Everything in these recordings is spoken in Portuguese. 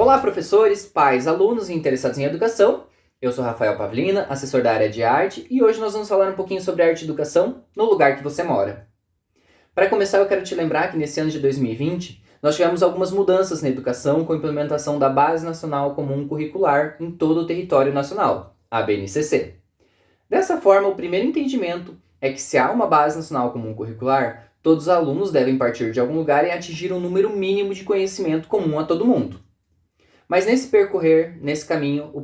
Olá, professores, pais, alunos e interessados em educação. Eu sou Rafael Pavlina, assessor da área de arte, e hoje nós vamos falar um pouquinho sobre arte e educação no lugar que você mora. Para começar, eu quero te lembrar que nesse ano de 2020, nós tivemos algumas mudanças na educação com a implementação da Base Nacional Comum Curricular em todo o território nacional, a BNCC. Dessa forma, o primeiro entendimento é que se há uma Base Nacional Comum Curricular, todos os alunos devem partir de algum lugar e atingir um número mínimo de conhecimento comum a todo mundo. Mas nesse percorrer, nesse caminho, o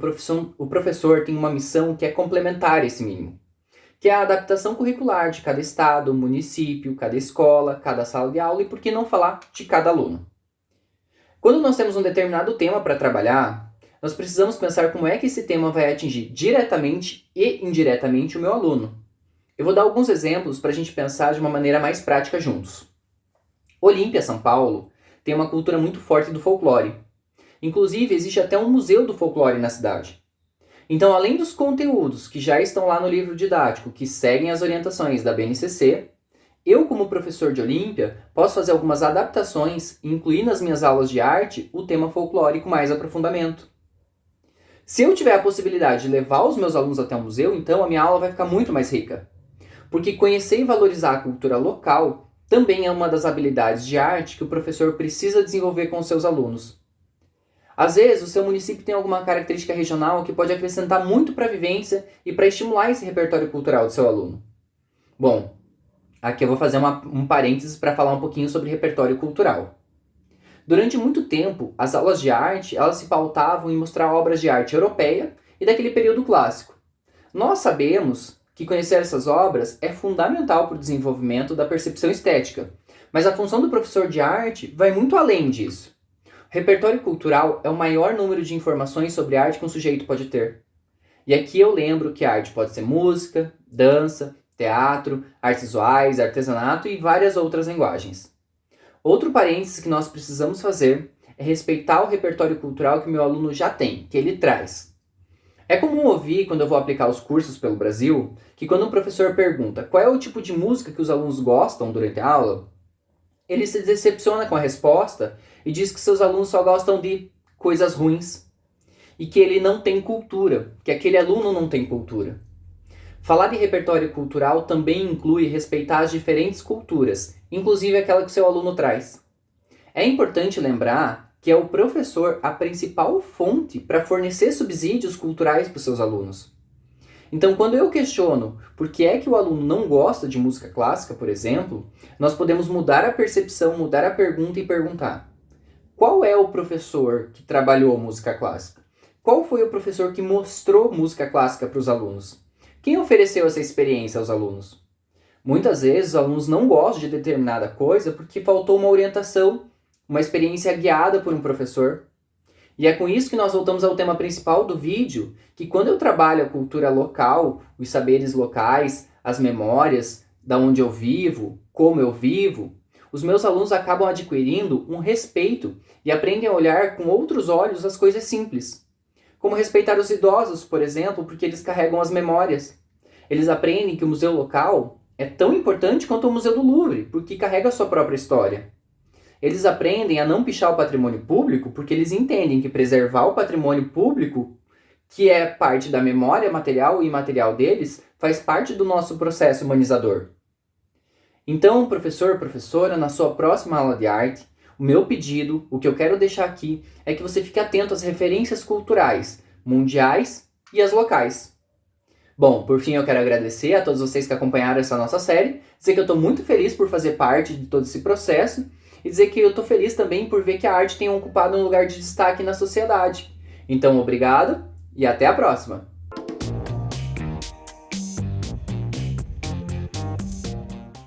professor tem uma missão que é complementar esse mínimo, que é a adaptação curricular de cada estado, município, cada escola, cada sala de aula e, por que não falar, de cada aluno. Quando nós temos um determinado tema para trabalhar, nós precisamos pensar como é que esse tema vai atingir diretamente e indiretamente o meu aluno. Eu vou dar alguns exemplos para a gente pensar de uma maneira mais prática juntos. Olímpia, São Paulo, tem uma cultura muito forte do folclore. Inclusive, existe até um museu do folclore na cidade. Então, além dos conteúdos que já estão lá no livro didático, que seguem as orientações da BNCC, eu, como professor de Olímpia, posso fazer algumas adaptações e incluir nas minhas aulas de arte o tema folclore com mais aprofundamento. Se eu tiver a possibilidade de levar os meus alunos até o museu, então a minha aula vai ficar muito mais rica. Porque conhecer e valorizar a cultura local também é uma das habilidades de arte que o professor precisa desenvolver com os seus alunos. Às vezes, o seu município tem alguma característica regional que pode acrescentar muito para a vivência e para estimular esse repertório cultural do seu aluno. Bom, aqui eu vou fazer um parênteses para falar um pouquinho sobre repertório cultural. Durante muito tempo, as aulas de arte elas se pautavam em mostrar obras de arte europeia e daquele período clássico. Nós sabemos que conhecer essas obras é fundamental para o desenvolvimento da percepção estética, mas a função do professor de arte vai muito além disso. O repertório cultural é o maior número de informações sobre arte que um sujeito pode ter. E aqui eu lembro que a arte pode ser música, dança, teatro, artes visuais, artesanato e várias outras linguagens. Outro parênteses que nós precisamos fazer é respeitar o repertório cultural que o meu aluno já tem, que ele traz. É comum ouvir, quando eu vou aplicar os cursos pelo Brasil, que quando um professor pergunta qual é o tipo de música que os alunos gostam durante a aula, ele se decepciona com a resposta e diz que seus alunos só gostam de coisas ruins e que ele não tem cultura, que aquele aluno não tem cultura. Falar de repertório cultural também inclui respeitar as diferentes culturas, inclusive aquela que seu aluno traz. É importante lembrar que é o professor a principal fonte para fornecer subsídios culturais para os seus alunos. Então, quando eu questiono por que é que o aluno não gosta de música clássica, por exemplo, nós podemos mudar a percepção, mudar a pergunta e perguntar: qual é o professor que trabalhou música clássica? Qual foi o professor que mostrou música clássica para os alunos? Quem ofereceu essa experiência aos alunos? Muitas vezes os alunos não gostam de determinada coisa porque faltou uma orientação, uma experiência guiada por um professor. E é com isso que nós voltamos ao tema principal do vídeo, que quando eu trabalho a cultura local, os saberes locais, as memórias, da onde eu vivo, como eu vivo, os meus alunos acabam adquirindo um respeito e aprendem a olhar com outros olhos as coisas simples. Como respeitar os idosos, por exemplo, porque eles carregam as memórias. Eles aprendem que o museu local é tão importante quanto o Museu do Louvre, porque carrega a sua própria história. Eles aprendem a não pichar o patrimônio público porque eles entendem que preservar o patrimônio público, que é parte da memória material e imaterial deles, faz parte do nosso processo humanizador. Então, professor, professora, na sua próxima aula de arte, o meu pedido, o que eu quero deixar aqui, é que você fique atento às referências culturais, mundiais e as locais. Bom, por fim eu quero agradecer a todos vocês que acompanharam essa nossa série, dizer que eu estou muito feliz por fazer parte de todo esse processo, e dizer que eu estou feliz também por ver que a arte tem ocupado um lugar de destaque na sociedade. Então, obrigado e até a próxima!